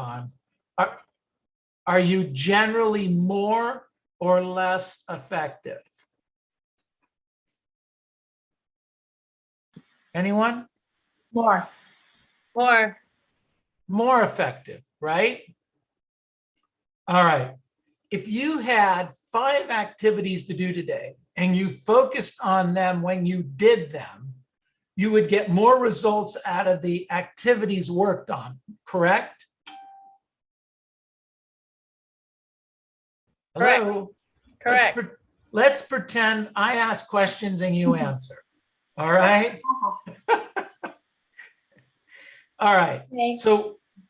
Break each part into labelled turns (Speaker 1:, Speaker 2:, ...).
Speaker 1: on, are you generally more or less effective? Anyone?
Speaker 2: More.
Speaker 1: More effective, right? All right. If you had 5 activities to do today and you focused on them when you did them, you would get more results out of the activities worked on, correct? Hello?
Speaker 3: Correct.
Speaker 1: Let's pretend I ask questions and you answer. All right? All right.
Speaker 3: Okay.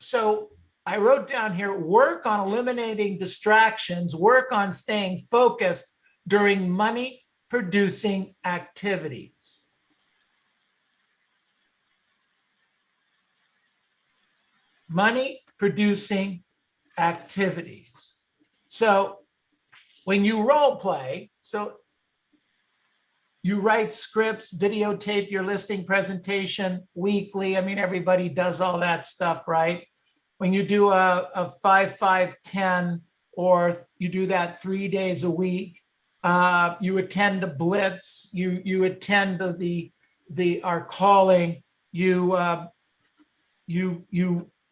Speaker 1: So I wrote down here, work on eliminating distractions, work on staying focused during money producing activities. Money producing activities. So when you role play, so you write scripts, videotape your listing presentation weekly. I mean, everybody does all that stuff, right? When you do a 5-5-10, or you do that 3 days a week, you attend the blitz, you attend our calling, you are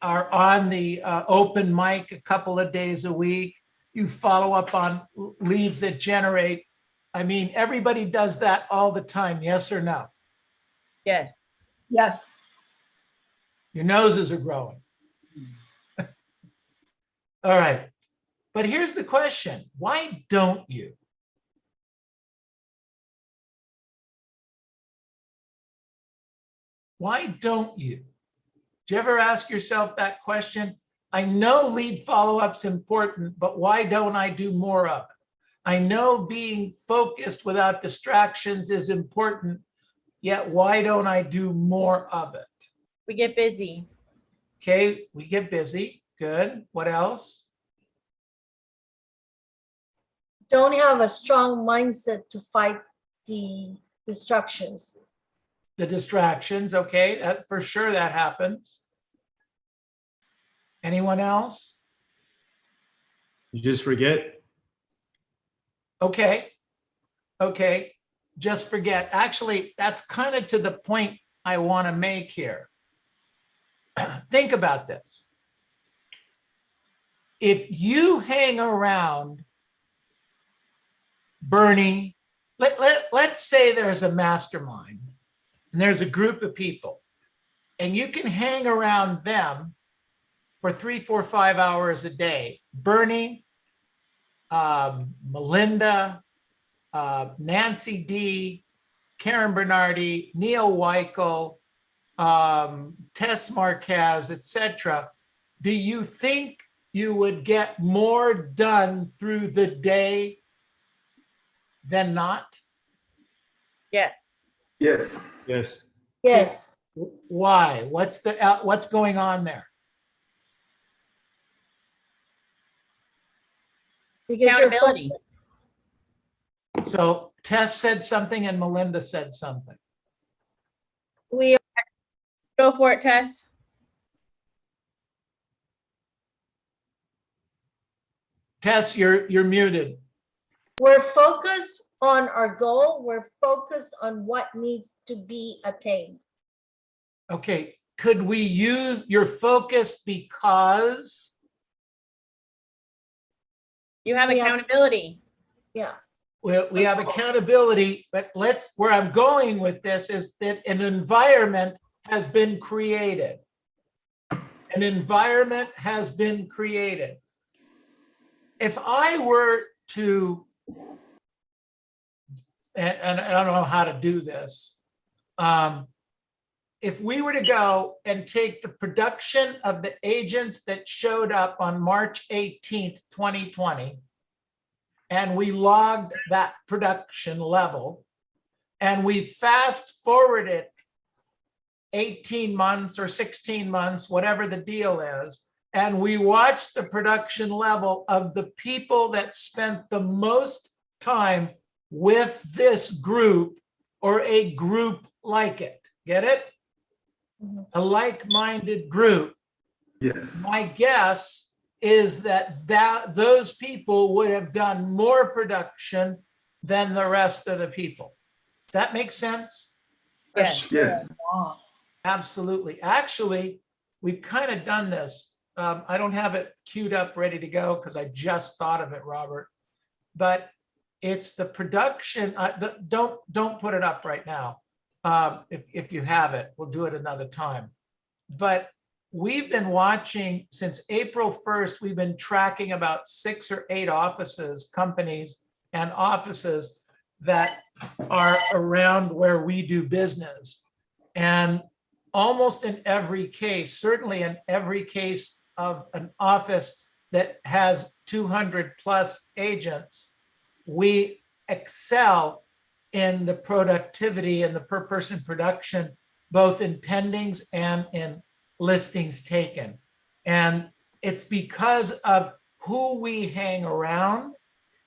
Speaker 1: on the open mic a couple of days a week, you follow up on leads that generate. I mean, everybody does that all the time, yes or no?
Speaker 3: Yes.
Speaker 2: Yes.
Speaker 1: Your noses are growing. All right, but here's the question, why don't you? Why don't you? Do you ever ask yourself that question? I know lead follow-up's important, but why don't I do more of it? I know being focused without distractions is important, yet why don't I do more of it?
Speaker 3: We get busy.
Speaker 1: Okay, we get busy. Good. What else?
Speaker 2: Don't have a strong mindset to fight the distractions.
Speaker 1: The distractions. Okay, that, for sure that happens. Anyone else?
Speaker 4: You just forget.
Speaker 1: Okay. Okay. Just forget. Actually, that's kind of to the point I want to make here. Think about this. If you hang around Bernie, let's say there's a mastermind and there's a group of people and you can hang around them for 3, 4, 5 hours a day. Bernie, Melinda, Nancy D, Karen Bernardi, Neil Weichel, Tess Marquez, etc. Do you think you would get more done through the day than not?
Speaker 3: Yes.
Speaker 5: Yes.
Speaker 4: Yes.
Speaker 2: Yes.
Speaker 1: Why? What's going on there?
Speaker 2: Because you're
Speaker 3: Accountability.
Speaker 1: So Tess said something and Melinda said something.
Speaker 2: we
Speaker 3: Go for it, Tess.
Speaker 1: Tess, you're muted.
Speaker 2: we're focused on our goal. We're focused on what needs to be attained.
Speaker 1: Okay, could we use your focus because?
Speaker 3: You have
Speaker 2: We have-
Speaker 3: accountability.
Speaker 2: Yeah.
Speaker 1: We have accountability, but where I'm going with this is that an environment has been created. An environment has been created. If I were to, and I don't know how to do this, if we were to go and take the production of the agents that showed up on March 18th, 2020, and we logged that production level, and we fast forwarded 18 months or 16 months, whatever the deal is, and we watched the production level of the people that spent the most time with this group or a group like it. Get it?
Speaker 2: Mhm.
Speaker 1: A like-minded group.
Speaker 5: Yes.
Speaker 1: My guess is that those people would have done more production than the rest of the people. Does that make sense?
Speaker 3: Yes.
Speaker 5: Yes.
Speaker 1: Absolutely. Actually, we've kind of done this. I don't have it queued up, ready to go, because I just thought of it, Robert. But it's the production. Don't put it up right now. If you have it, we'll do it another time. But we've been watching since April 1st. We've been tracking about 6 or 8 offices, companies, and offices that are around where we do business. And almost in every case, certainly in every case of an office that has 200 plus agents, we excel in the productivity and the per person production, both in pendings and in listings taken. And it's because of who we hang around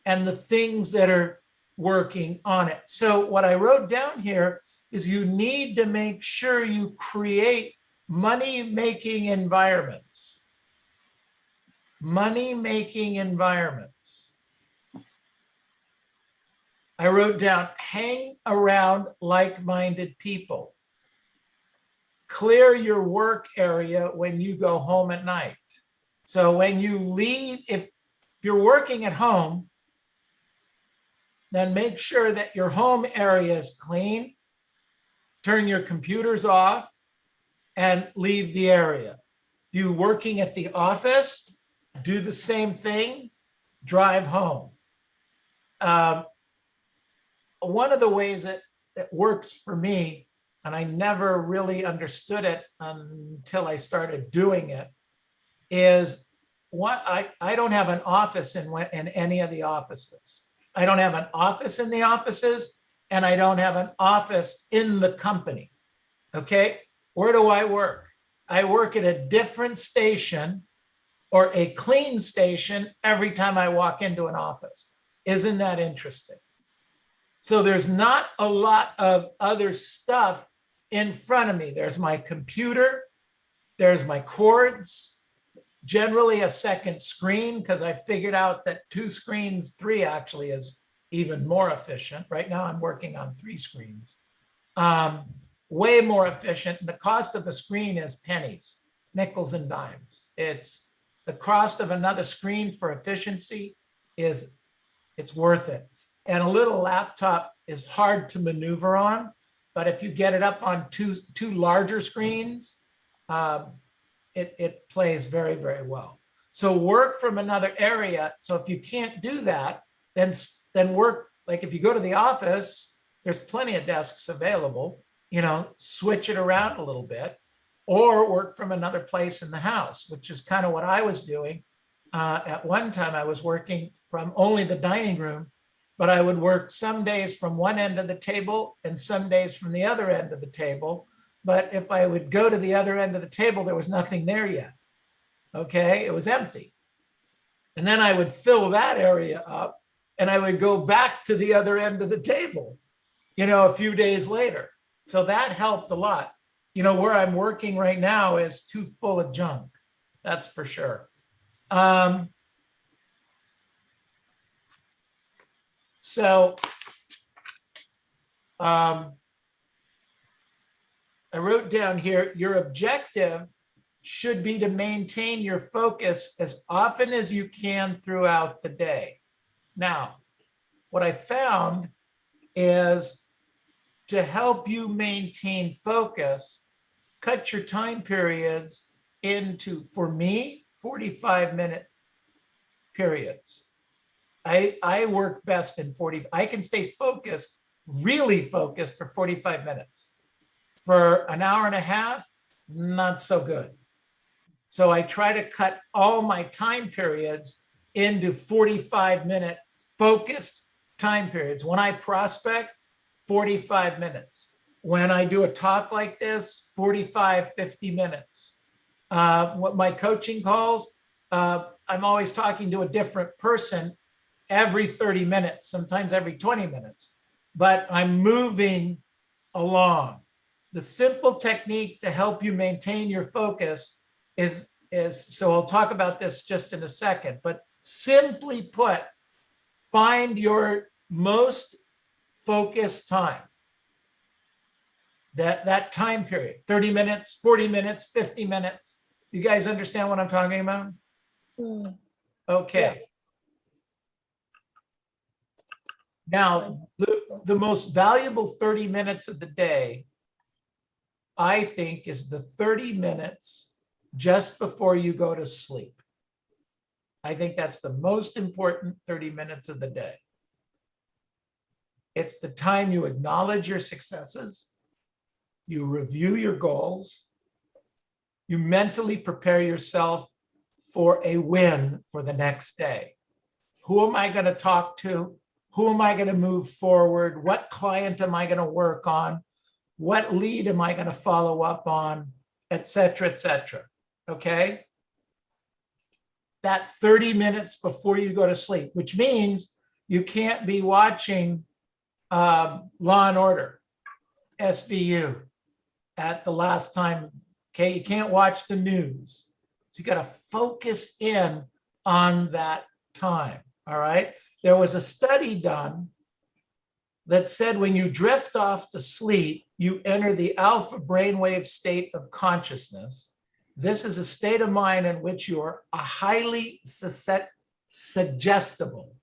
Speaker 1: and the things that are working on it. So what I wrote down here is you need to make sure you create money-making environments. Money-making environments. I wrote down, hang around like-minded people. Clear your work area when you go home at night. So when you leave, if you're working at home, then make sure that your home area is clean. Turn your computers off and leave the area. If you're working at the office, do the same thing, drive home. One of the ways that works for me, and I never really understood it until I started doing it, is what I don't have an office in any of the offices. I don't have an office in the offices, and I don't have an office in the company. Okay, where do I work? I work at a different station or a clean station every time I walk into an office. Isn't that interesting? So there's not a lot of other stuff in front of me. There's my computer, there's my cords, generally a second screen, because I figured out that 2 screens, 3 actually is even more efficient. Right now I'm working on 3 screens. Way more efficient. The cost of the screen is pennies, nickels and dimes. It's the cost of another screen for efficiency is, it's worth it. And a little laptop is hard to maneuver on, but if you get it up on two larger screens, it plays very, very well. So work from another area. So if you can't do that, then work, like if you go to the office, there's plenty of desks available, you know, switch it around a little bit, or work from another place in the house, which is kind of what I was doing. At one time, I was working from only the dining room, but I would work some days from one end of the table and some days from the other end of the table. But if I would go to the other end of the table, there was nothing there yet. Okay, it was empty. And then I would fill that area up and I would go back to the other end of the table, you know, a few days later. So that helped a lot. You know, where I'm working right now is too full of junk. That's for sure. I wrote down here, your objective should be to maintain your focus as often as you can throughout the day. Now, what I found is to help you maintain focus, cut your time periods into, for me, 45-minute periods. I work best in 40. I can stay focused, really focused for 45 minutes. For an hour and a half, not so good. So I try to cut all my time periods into 45-minute focused time periods. When I prospect, 45 minutes. When I do a talk like this, 45, 50 minutes. What my coaching calls, I'm always talking to a different person every 30 minutes, sometimes every 20 minutes, but I'm moving along. The simple technique to help you maintain your focus is is, so I'll talk about this just in a second, but simply put, find your most focused time. That time period, 30 minutes, 40 minutes, 50 minutes. You guys understand what I'm talking about?
Speaker 2: Mm.
Speaker 1: Okay. Now, the most valuable 30 minutes of the day, I think, is the 30 minutes just before you go to sleep. I think that's the most important 30 minutes of the day. It's the time you acknowledge your successes, you review your goals, you mentally prepare yourself for a win for the next day. Who am I going to talk to? Who am I going to move forward? What client am I going to work on? What lead am I going to follow up on, et cetera, et cetera. Okay. That 30 minutes before you go to sleep, which means you can't be watching Law and Order, SVU at the last time. Okay. You can't watch the news. So you got to focus in on that time. All right. There was a study done that said when you drift off to sleep, you enter the alpha brainwave state of consciousness. This is a state of mind in which you are highly suggestible.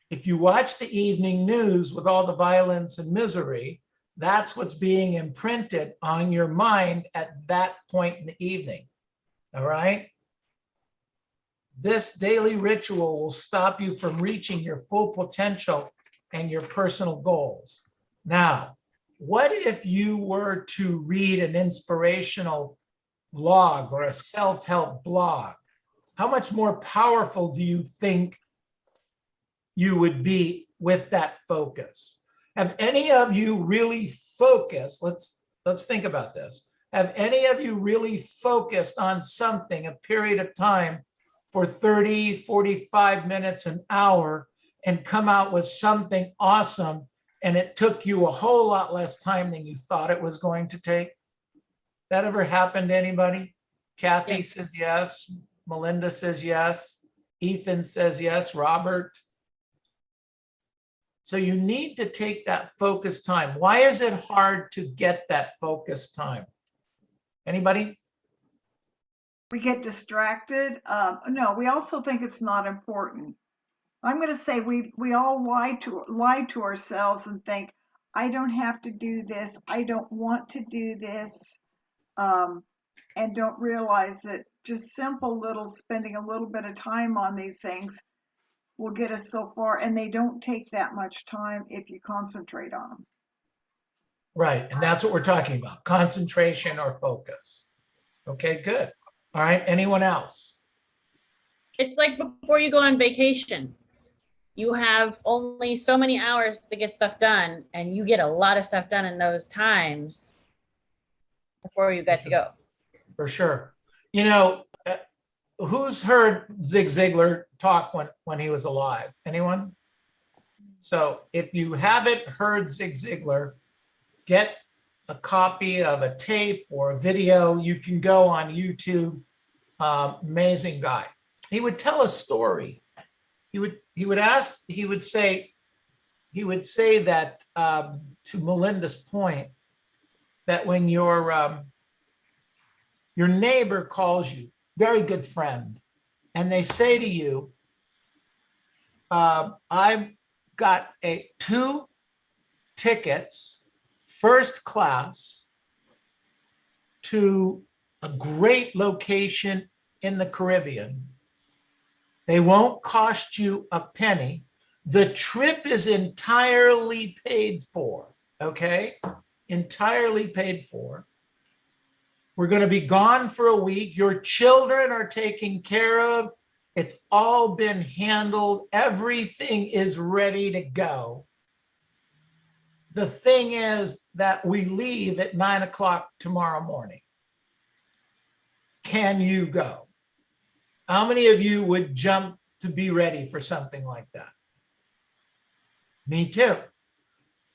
Speaker 1: If you watch the evening news with all the violence and misery, that's what's being imprinted on your mind at that point in the evening. All right? This daily ritual will stop you from reaching your full potential and your personal goals. Now, what if you were to read an inspirational blog or a self-help blog? How much more powerful do you think you would be with that focus? Have any of you really focused? Let's think about this. Have any of you really focused on something, a period of time for 30, 45 minutes, an hour, and come out with something awesome, and it took you a whole lot less time than you thought it was going to take? That ever happened to anybody? Kathy
Speaker 3: Yes.
Speaker 1: says yes. Melinda says yes. Ethan says yes. Robert. So you need to take that focused time. Why is it hard to get that focused time? Anybody?
Speaker 5: We get distracted. No, we also think it's not important. I'm going to say we all lie to ourselves and think, I don't have to do this. I don't want to do this. And don't realize that just simple little spending a little bit of time on these things will get us so far, and they don't take that much time if you concentrate on them.
Speaker 1: Right, and that's what we're talking about, concentration or focus. Okay, good. All right, anyone else?
Speaker 3: It's like before you go on vacation. You have only so many hours to get stuff done, and you get a lot of stuff done in those times before you get to go.
Speaker 1: For sure. You know, who's heard Zig Ziglar talk when he was alive? Anyone? So if you haven't heard Zig Ziglar, get a copy of a tape or a video. You can go on YouTube. Amazing guy. He would tell a story. He would say that to Melinda's point, that when your neighbor calls you, very good friend, and they say to you, I've got 2 tickets, first class, to a great location in the Caribbean. They won't cost you a penny. The trip is entirely paid for, okay? Entirely paid for. We're going to be gone for a week. Your children are taken care of. It's all been handled. Everything is ready to go. The thing is that we leave at 9 o'clock tomorrow morning. Can you go? How many of you would jump to be ready for something like that? Me too.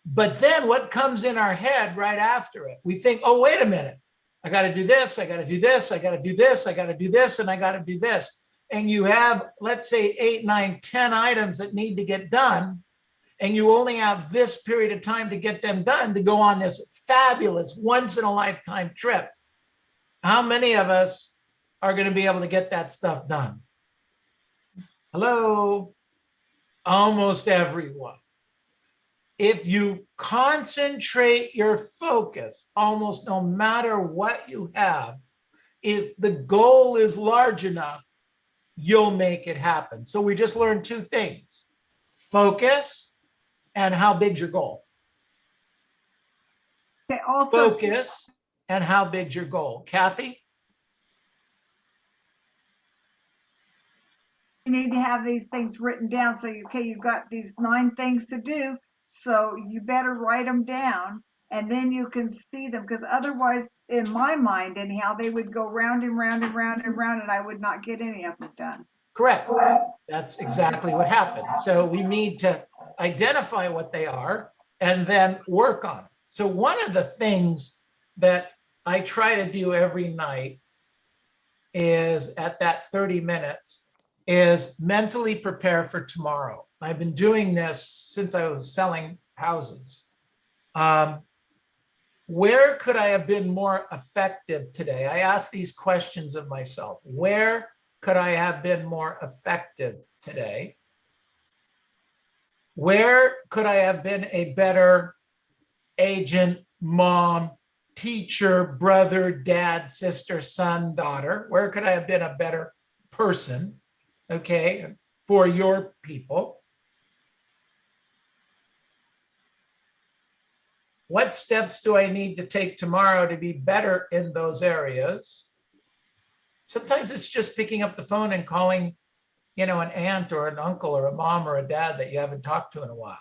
Speaker 1: But then what comes in our head right after it? We think, oh, wait a minute. I got to do this, I got to do this, I got to do this, I got to do this, and I got to do this. And you have, let's say, 8, 9, 10 items that need to get done. And you only have this period of time to get them done to go on this fabulous once in a lifetime trip. How many of us are going to be able to get that stuff done? Hello? Almost everyone. If you concentrate your focus, almost no matter what you have, if the goal is large enough, you'll make it happen. So we just learned 2 things: focus and how big's your goal.
Speaker 5: Okay, also,
Speaker 1: Focus and how big's your goal. Kathy?
Speaker 5: you need to have these things written down. So you've got these 9 things to do. So you better write them down and then you can see them, because otherwise, in my mind anyhow, they would go round and round and round and round and I would not get any of them done.
Speaker 1: Correct. That's exactly what happened. So we need to identify what they are and then work on it. So one of the things that I try to do every night is, at that 30 minutes, is mentally prepare for tomorrow. I've been doing this since I was selling houses. Where could I have been more effective today? I ask these questions of myself. Where could I have been more effective today? Where could I have been a better agent, mom, teacher, brother, dad, sister, son, daughter? Where could I have been a better person, okay, for your people? What steps do I need to take tomorrow to be better in those areas? Sometimes it's just picking up the phone and calling, an aunt or an uncle or a mom or a dad that you haven't talked to in a while.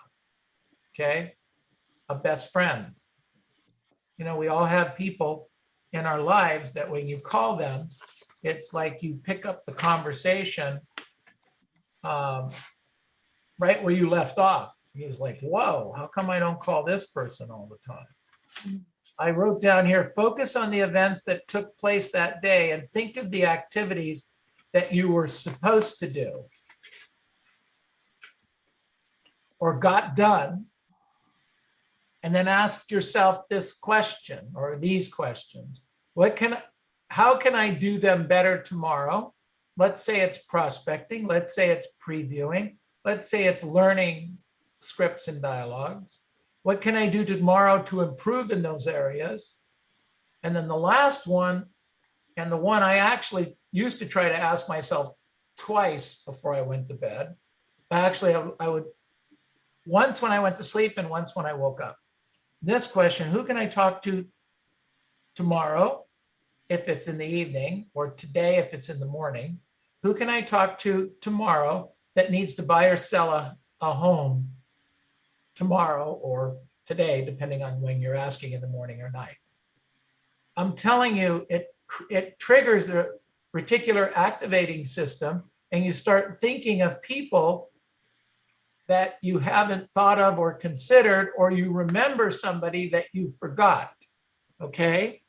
Speaker 1: Okay. A best friend. We all have people in our lives that when you call them, it's like you pick up the conversation right where you left off. He was like, whoa, how come I don't call this person all the time? I wrote down here, focus on the events that took place that day and think of the activities that you were supposed to do or got done. And then ask yourself this question or these questions. How can I do them better tomorrow? Let's say it's prospecting. Let's say it's previewing. Let's say it's learning scripts and dialogues. What can I do tomorrow to improve in those areas? And then the last one, and the one I actually used to try to ask myself twice before I went to bed. Actually, I would, once when I went to sleep and once when I woke up. This question, who can I talk to tomorrow if it's in the evening, or today if it's in the morning? Who can I talk to tomorrow that needs to buy or sell a home tomorrow or today, depending on when you're asking, in the morning or night? I'm telling you, it triggers the reticular activating system, and you start thinking of people that you haven't thought of or considered, or you remember somebody that you forgot, okay?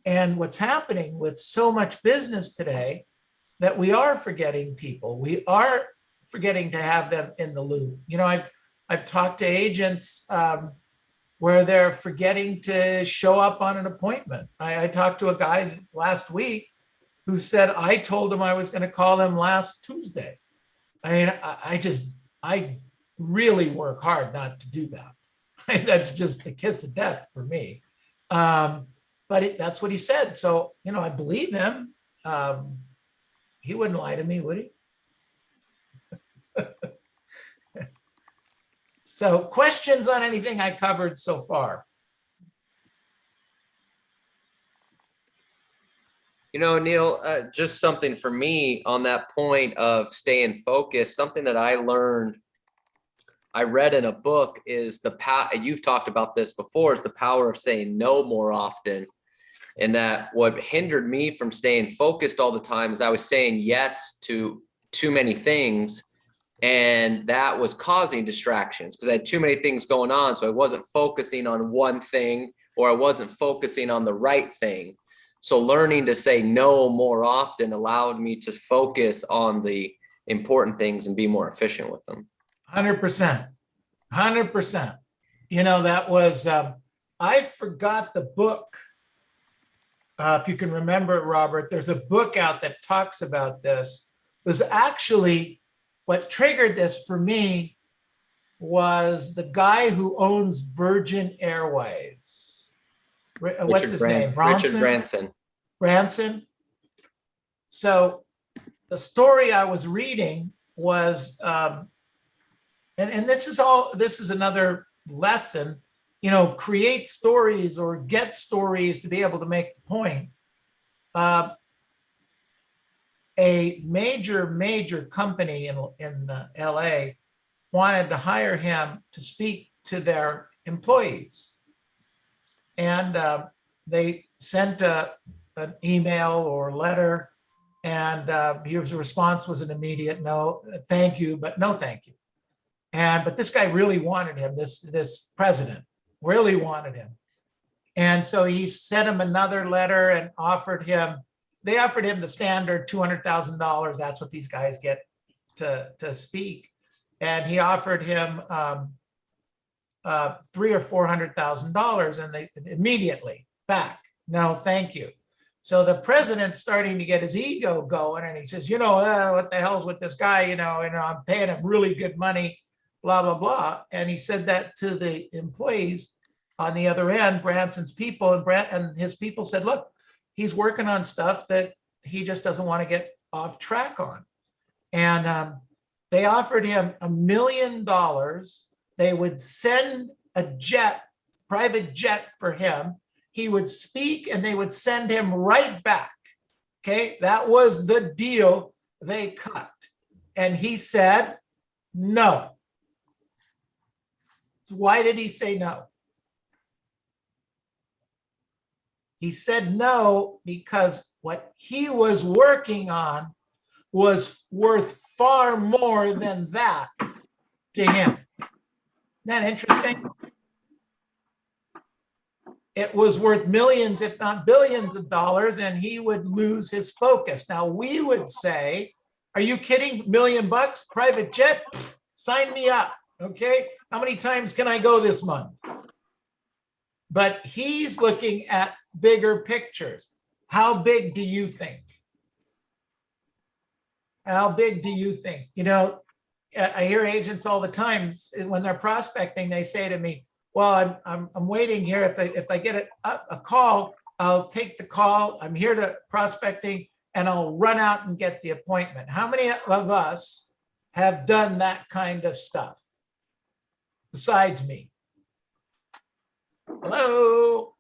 Speaker 1: And what's happening with so much business today, that we are forgetting people. We are forgetting to have them in the loop. I've talked to agents where they're forgetting to show up on an appointment. I talked to a guy last week who said, I told him I was going to call him last Tuesday. I mean, I really work hard not to do that. That's just the kiss of death for me. But that's what he said. So, I believe him. He wouldn't lie to me, would he? So, questions on anything I covered so far?
Speaker 6: Neil, just something for me on that point of staying focused, something that I read in a book is you've talked about this before, is the power of saying no more often. And that what hindered me from staying focused all the time is I was saying yes to too many things. And that was causing distractions because I had too many things going on. So I wasn't focusing on one thing, or I wasn't focusing on the right thing. So learning to say no more often allowed me to focus on the important things and be more efficient with them.
Speaker 1: 100%. 100%. You know, that was, I forgot the book. If you can remember it, Robert, there's a book out that talks about this. It was actually what triggered this for me was the guy who owns Virgin Airways. What's his name?
Speaker 6: Richard Branson.
Speaker 1: Branson. So the story I was reading was, and this is another lesson, you know, create stories or get stories to be able to make the point. A major company in LA wanted to hire him to speak to their employees. And they sent an email or letter, and his response was an immediate no, thank you, but no thank you. But this guy really wanted him, this president really wanted him. And so he sent him another letter and they offered him the standard $200,000. That's what these guys get to speak. And he offered him $300,000 or $400,000, and they immediately back, no, thank you. So the president's starting to get his ego going, and he says, you know, what the hell's with this guy? You know, I'm paying him really good money, blah, blah, blah. And he said that to the employees on the other end, Branson's people, and his people said, look, he's working on stuff that he just doesn't want to get off track on. And they offered him $1 million. They would send a private jet for him. He would speak and they would send him right back. Okay, that was the deal they cut. And he said no. So why did he say no? He said no because what he was working on was worth far more than that to him. Isn't that interesting? It was worth millions, if not billions of dollars, and he would lose his focus. Now, we would say, are you kidding? $1 million, private jet? Sign me up, okay? How many times can I go this month? But he's looking at bigger pictures. How big do you think? How big do you think? You know, I hear agents all the time when they're prospecting, they say to me, well, I'm waiting here. If I get a call, I'll take the call. I'm here to prospecting and I'll run out and get the appointment. How many of us have done that kind of stuff besides me? Hello?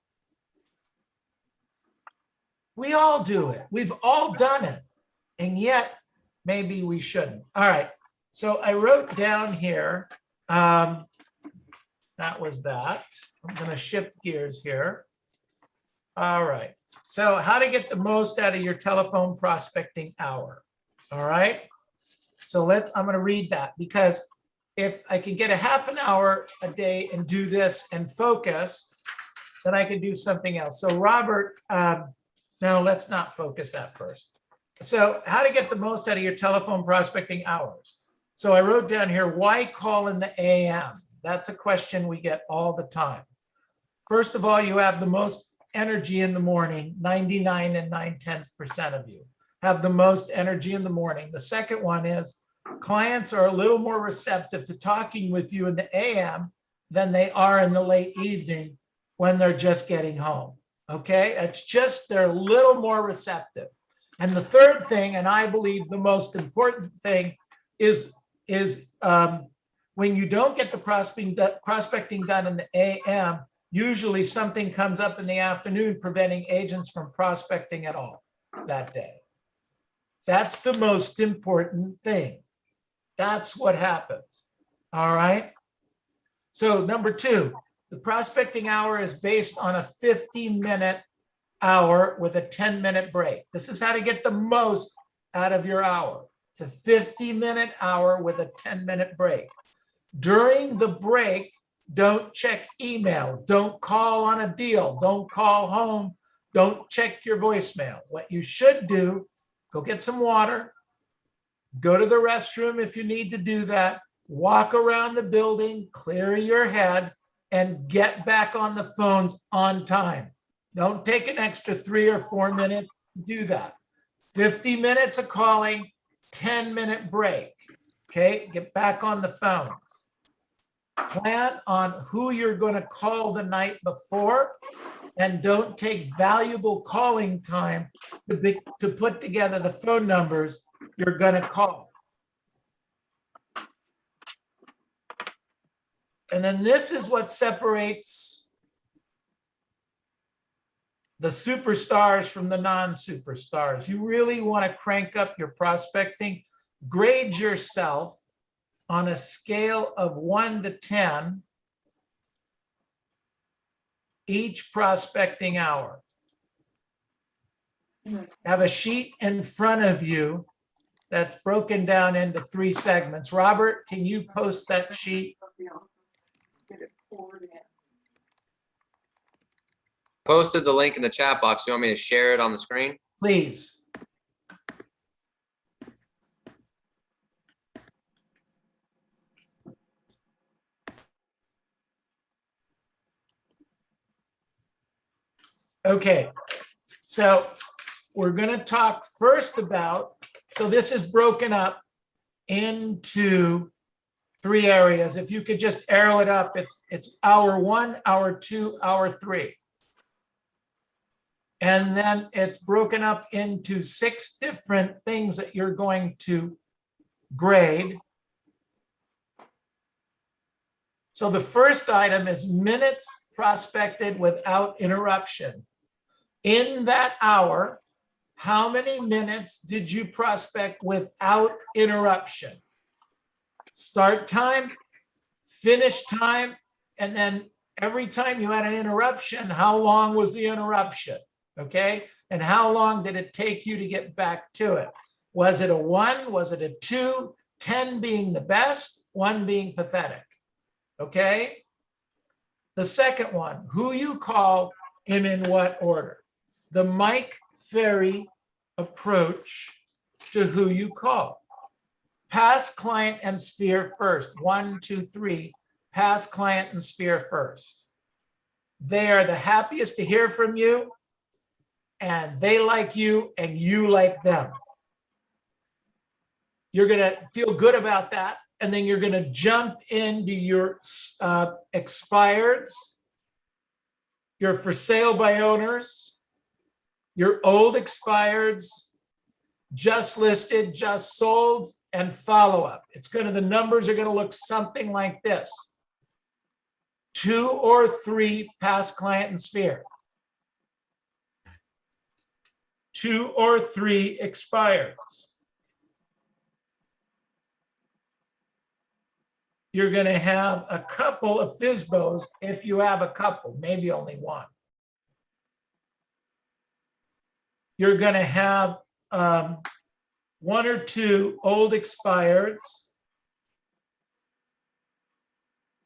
Speaker 1: We all do it. We've all done it. And yet maybe we shouldn't. All right. So I wrote down here, that was that. I'm going to shift gears here. All right. So how to get the most out of your telephone prospecting hour. All right. So I'm going to read that, because if I can get a half an hour a day and do this and focus, then I can do something else. So Robert, no, let's not focus that first. So how to get the most out of your telephone prospecting hours. So I wrote down here, why call in the AM? That's a question we get all the time. First of all, you have the most energy in the morning. 99 and 9/10% of you have the most energy in the morning. The second one is clients are a little more receptive to talking with you in the AM than they are in the late evening when they're just getting home. Okay, it's just they're a little more receptive. And the third thing, and I believe the most important thing, is when you don't get the prospecting done in the AM, usually something comes up in the afternoon preventing agents from prospecting at all that day. That's the most important thing. That's what happens. All right. So number two, the prospecting hour is based on a 15-minute hour with a 10-minute break. This is how to get the most out of your hour. It's a 50-minute hour with a 10-minute break. During the break, don't check email. Don't call on a deal. Don't call home Don't check your voicemail. What you should do, go get some water, go to the restroom if you need to do that, walk around the building, clear your head, and get back on the phones on time. Don't take an extra 3 or 4 minutes to do that. 50 minutes of calling, 10-minute break. Okay, get back on the phones. Plan on who you're going to call the night before, and don't take valuable calling time to put together the phone numbers you're going to call. And then this is what separates the superstars from the non-superstars. You really want to crank up your prospecting. Grade yourself on a scale of 1 to 10 each prospecting hour. Have a sheet in front of you that's broken down into 3 segments. Robert, can you post that sheet?
Speaker 5: Get it poured in.
Speaker 6: Posted the link in the chat box. You want me to share it on the screen?
Speaker 1: Please. Okay, so we're going to talk first about, so this is broken up into 3 areas. If you could just arrow it up, it's hour 1, hour 2, hour 3. And then it's broken up into 6 different things that you're going to grade. So the first item is minutes prospected without interruption. In that hour, how many minutes did you prospect without interruption? Start time, finish time, and then every time you had an interruption, how long was the interruption? Okay, and how long did it take you to get back to it? Was it a 1? Was it a 2? 10 being the best, 1 being pathetic. Okay. The second one, who you call and in what order? The Mike Ferry approach to who you call. Pass, client, and sphere first. 1, 2, 3. Pass, client, and sphere first. They are the happiest to hear from you, and they like you, and you like them. You're going to feel good about that, and then you're going to jump into your expireds, your for sale by owners, your old expireds, just listed, just sold, and follow-up. The numbers are going to look something like this. 2 or 3 past client and sphere. 2 or 3 expireds. You're going to have a couple of FSBOs if you have a couple, maybe only 1. You're going to have 1 or 2 old expireds,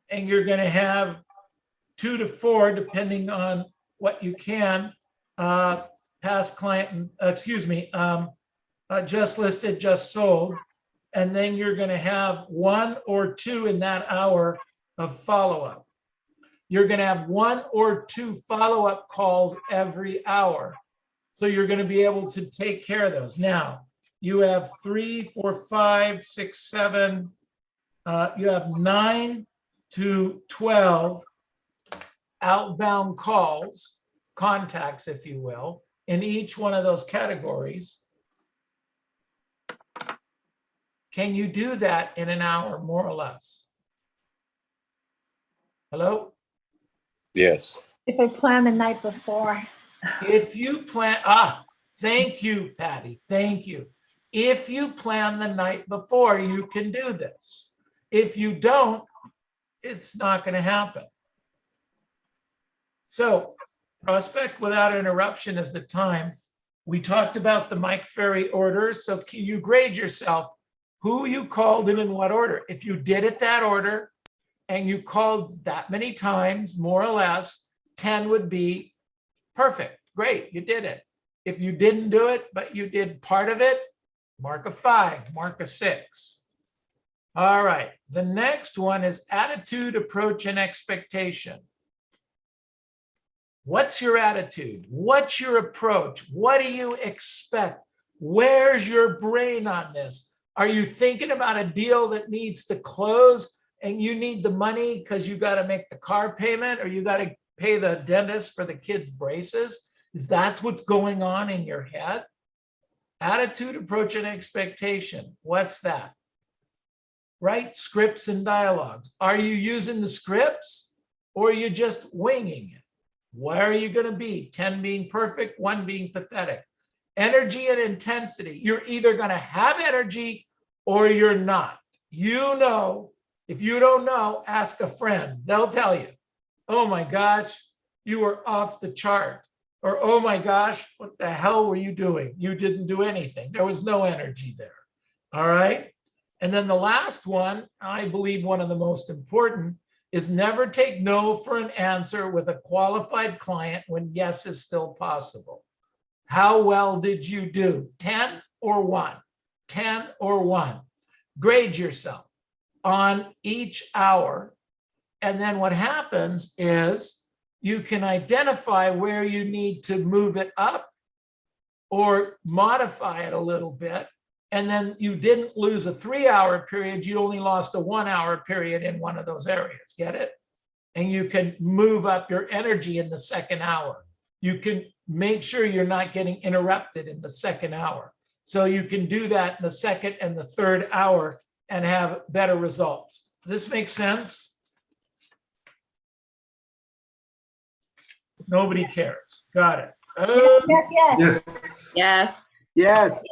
Speaker 1: and you're going to have 2 to 4, depending on what you can, past client, just listed, just sold. And then you're going to have 1 or 2 in that hour of follow-up. You're going to have 1 or 2 follow-up calls every hour. So you're going to be able to take care of those. Now, you have 3, 4, 5, 6, 7. You have 9 to 12 outbound calls, contacts, if you will, in each one of those categories. Can you do that in an hour, more or less? Hello?
Speaker 7: Yes.
Speaker 2: If I plan the night before.
Speaker 1: If you plan, thank you, Patty, thank you. If you plan the night before, you can do this. If you don't, it's not going to happen. So prospect without interruption is the time. We talked about the Mike Ferry order. So can you grade yourself who you called and in what order? If you did it that order and you called that many times, more or less, 10 would be perfect. great, you did it. If you didn't do it, but you did part of it, mark a 5, mark a 6. All right, the next one is attitude, approach, and expectation. What's your attitude? What's your approach? What do you expect? Where's your brain on this? Are you thinking about a deal that needs to close and you need the money because you got to make the car payment or you got to pay the dentist for the kids' braces? Is that what's going on in your head? Attitude, approach, and expectation. What's that? Write scripts and dialogues. Are you using the scripts or are you just winging it? Where are you going to be? 10 being perfect, 1 being pathetic. Energy and intensity. You're either going to have energy or you're not. You know, if you don't know, ask a friend. They'll tell you, oh my gosh, you were off the chart. Or, oh my gosh, what the hell were you doing? You didn't do anything. There was no energy there. All right. And then the last one, I believe one of the most important, is never take no for an answer with a qualified client when yes is still possible. How well did you do? 10 or 1? 10 or 1. Grade yourself on each hour. And then what happens is you can identify where you need to move it up or modify it a little bit. And then you didn't lose a 3-hour period, you only lost a 1-hour period in one of those areas, get it? And you can move up your energy in the second hour. You can make sure you're not getting interrupted in the second hour. So you can do that in the second and the third hour and have better results. Does this make sense? Nobody cares. Got it.
Speaker 2: Yes, yes.
Speaker 4: Yes.
Speaker 3: Yes.
Speaker 7: Yes.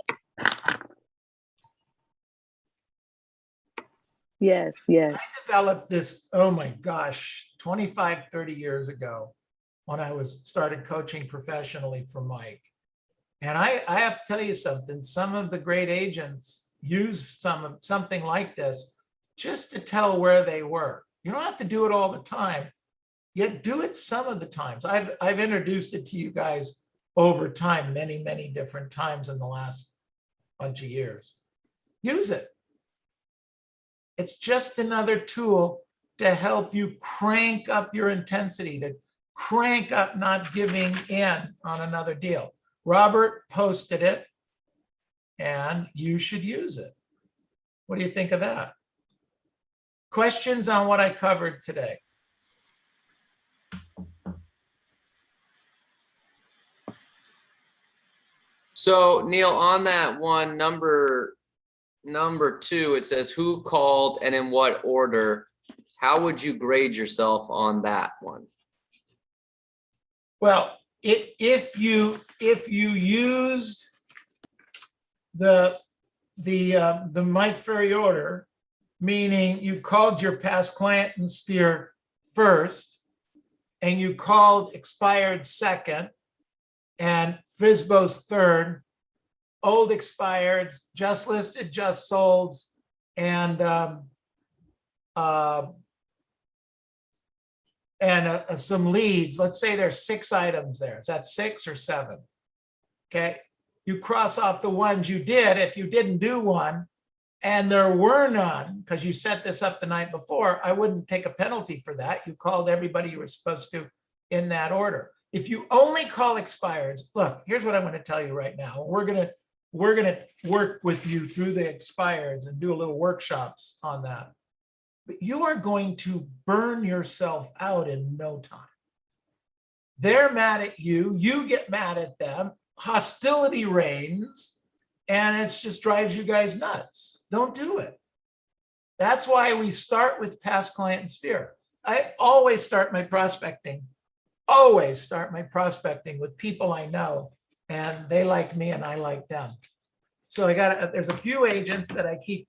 Speaker 8: Yes, yes.
Speaker 1: I developed this, oh my gosh, 25, 30 years ago when I started coaching professionally for Mike. And I have to tell you something, some of the great agents use something like this just to tell where they were. You don't have to do it all the time, yet do it some of the times. I've introduced it to you guys over time, many, many different times in the last bunch of years. Use it. It's just another tool to help you crank up your intensity, to crank up not giving in on another deal. Robert posted it, and you should use it. What do you think of that? Questions on what I covered today?
Speaker 6: So Neil, on that one, number 2, it says who called and in what order. How would you grade yourself on that one?
Speaker 1: Well, if you used the Mike Ferry order, meaning you called your past client and sphere first, and you called expired second, and FSBO's third, old expireds, just listed, just solds, and some leads. Let's say there's 6 items there. Is that 6 or 7? Okay. You cross off the ones you did. If you didn't do one and there were none, because you set this up the night before, I wouldn't take a penalty for that. You called everybody you were supposed to in that order. If you only call expireds, look, here's what I'm going to tell you right now. We're going to work with you through the expireds and do a little workshops on that. But you are going to burn yourself out in no time. They're mad at you, you get mad at them, hostility reigns, and it just drives you guys nuts. Don't do it. That's why we start with past client and sphere. I always start my prospecting with people I know, and they like me and I like them. So there's a few agents that I keep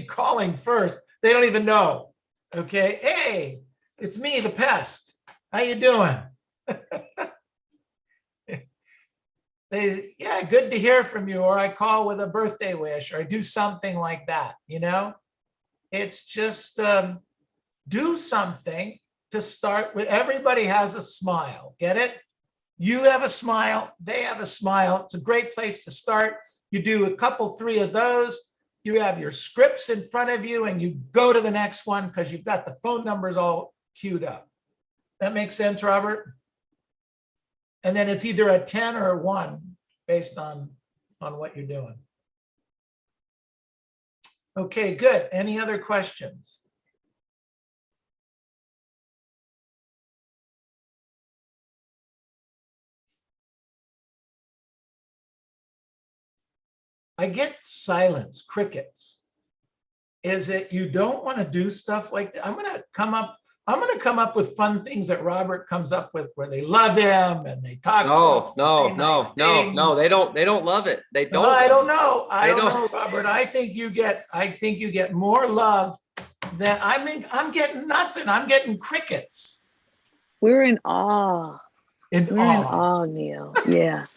Speaker 1: calling first. They don't even know. Okay, hey, it's me, the pest. How you doing? Yeah, good to hear from you. Or I call with a birthday wish, or I do something like that. You know, it's just do something to start with. Everybody has a smile. Get it? You have a smile, they have a smile. It's a great place to start. You do a couple, 3 of those. You have your scripts in front of you and you go to the next one because you've got the phone numbers all queued up. That makes sense, Robert? And then it's either a 10 or a 1 based on what you're doing. Okay, good. Any other questions? I get silence, crickets. Is it you don't want to do stuff like that? I'm gonna come up with fun things that Robert comes up with where they love him and they talk to him.
Speaker 6: No,
Speaker 1: say
Speaker 6: no,
Speaker 1: nice
Speaker 6: no,
Speaker 1: things.
Speaker 6: no. They don't love it. They don't.
Speaker 1: No, I
Speaker 6: love
Speaker 1: don't know. I
Speaker 6: They
Speaker 1: don't
Speaker 6: don't.
Speaker 1: know, Robert. I think you get more love than I'm getting nothing. I'm getting crickets
Speaker 7: We're in awe.
Speaker 1: in
Speaker 7: We're in
Speaker 1: awe.
Speaker 7: awe, Neil. Yeah.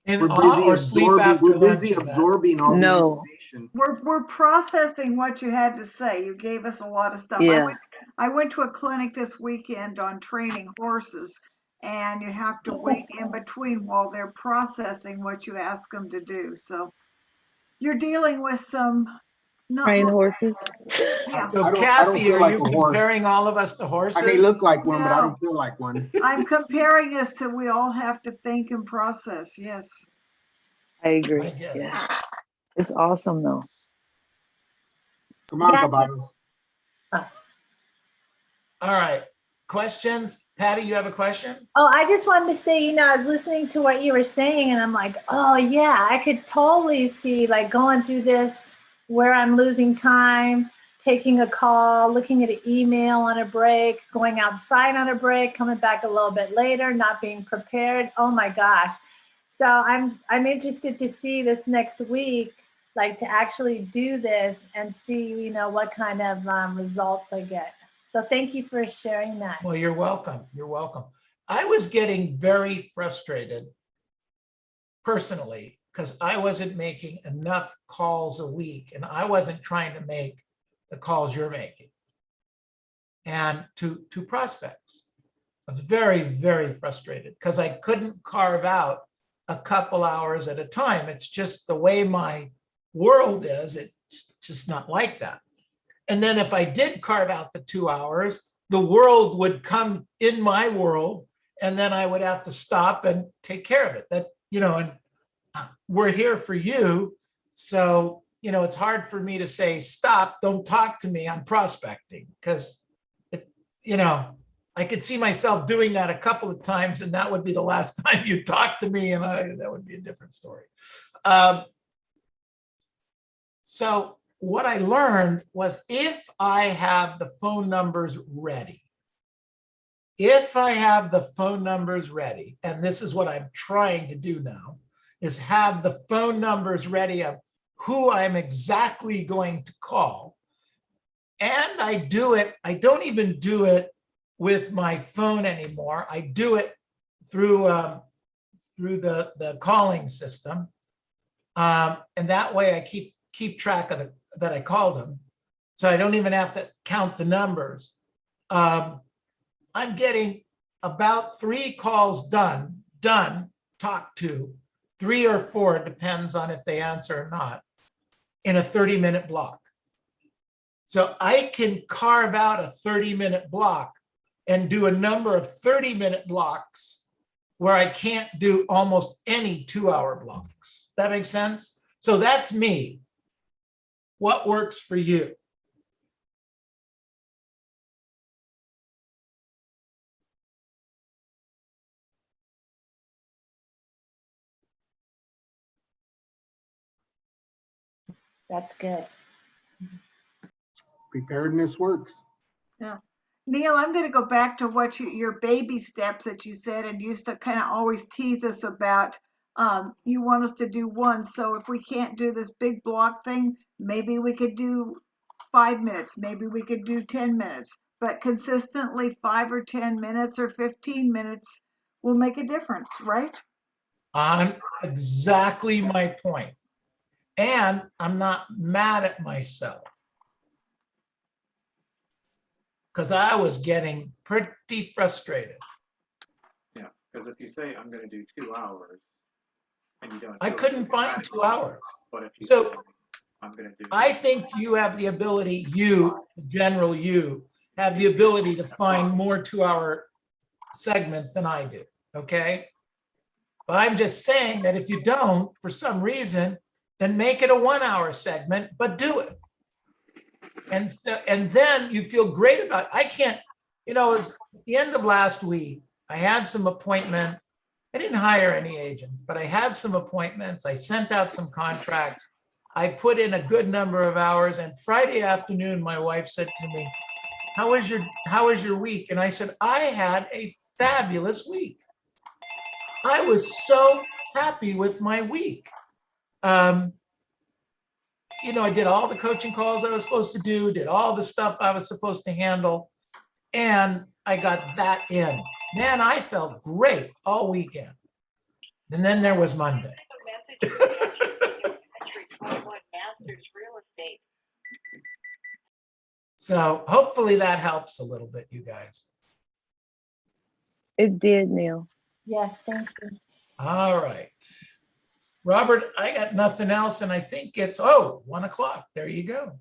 Speaker 1: In
Speaker 8: We're
Speaker 1: awe
Speaker 8: busy
Speaker 1: or sleep
Speaker 8: absorbing.
Speaker 1: after
Speaker 8: We're
Speaker 1: lunch.
Speaker 8: busy
Speaker 1: Yvette.
Speaker 8: absorbing all the
Speaker 7: No.
Speaker 8: information.
Speaker 5: We're processing what you had to say. You gave us a lot of stuff.
Speaker 7: Yeah.
Speaker 5: I went to a clinic this weekend on training horses, and you have to wait in between while they're processing what you ask them to do. So you're dealing with some not
Speaker 7: Trained
Speaker 5: most,
Speaker 7: horses.
Speaker 5: yeah.
Speaker 1: So
Speaker 8: I don't
Speaker 1: Kathy,
Speaker 8: feel
Speaker 1: are
Speaker 8: like
Speaker 1: you
Speaker 8: a horse.
Speaker 1: comparing all of us to horses?
Speaker 8: I may look like one, but I
Speaker 5: No.
Speaker 8: don't feel like one.
Speaker 5: I'm comparing us to we all have to think and process. Yes.
Speaker 7: I agree.
Speaker 1: I get it.
Speaker 7: Yeah. It's awesome though.
Speaker 8: Come on,
Speaker 2: Yeah.
Speaker 8: caballos.
Speaker 1: All right. Questions? Patty, you have a question?
Speaker 2: Oh, I just wanted to say, I was listening to what you were saying and I'm like, oh yeah, I could totally see like going through this where I'm losing time, taking a call, looking at an email on a break, going outside on a break, coming back a little bit later, not being prepared. Oh my gosh. So I'm interested to see this next week, like to actually do this and see, what kind of results I get. So thank you for sharing that.
Speaker 1: Well, you're welcome. You're welcome. I was getting very frustrated personally because I wasn't making enough calls a week and I wasn't trying to make the calls you're making and to prospects. I was very, very frustrated because I couldn't carve out a couple hours at a time. It's just the way my world is. It's just not like that. And then if I did carve out the 2 hours, the world would come in my world, and then I would have to stop and take care of it. That, and we're here for you. So, it's hard for me to say, stop, don't talk to me, I'm prospecting. Because, I could see myself doing that a couple of times, and that would be the last time you talk to me, and that would be a different story. So what I learned was if I have the phone numbers ready, and this is what I'm trying to do now, is have the phone numbers ready of who I'm exactly going to call. And I do it, I don't even do it with my phone anymore. I do it through the calling system. And that way I keep track of that I called them. So I don't even have to count the numbers. I'm getting about 3 calls done, talked to, 3 or 4, depends on if they answer or not, in a 30-minute block. So I can carve out a 30-minute block and do a number of 30-minute blocks where I can't do almost any 2-hour blocks. That makes sense? So that's me. What works for you?
Speaker 2: That's good.
Speaker 8: Preparedness works.
Speaker 5: Neil, I'm going to go back to what your baby steps that you said and used to kind of always tease us about. You want us to do one. So if we can't do this big block thing, maybe we could do 5 minutes. Maybe we could do 10 minutes. But consistently 5 or 10 minutes or 15 minutes will make a difference, right?
Speaker 1: On exactly my point. And I'm not mad at myself, because I was getting pretty frustrated.
Speaker 9: Yeah. Because if you say, I'm gonna do 2 hours, and you don't.
Speaker 1: I
Speaker 9: do it,
Speaker 1: couldn't
Speaker 9: you
Speaker 1: find
Speaker 9: can
Speaker 1: 2 hours.
Speaker 9: But if you
Speaker 1: So-
Speaker 9: say, I'm gonna do.
Speaker 1: I think you have the ability, you, general you, have the ability to find more 2-hour segments than I do, okay? But I'm just saying that if you don't, for some reason, then make it a 1-hour segment, but do it. And so, and then you feel great about it. I can't, it was at the end of last week, I had some appointments. I didn't hire any agents, but I had some appointments. I sent out some contracts. I put in a good number of hours, and Friday afternoon, my wife said to me, how was your week? And I said, I had a fabulous week. I was so happy with my week. I did all the coaching calls I was supposed to do, did all the stuff I was supposed to handle, and I got that in. Man, I felt great all weekend. And then there was Monday. So hopefully that helps a little bit, you guys.
Speaker 7: It did, Neil.
Speaker 2: Yes, thank you.
Speaker 1: All right. Robert, I got nothing else, and I think it's 1 o'clock. There you go.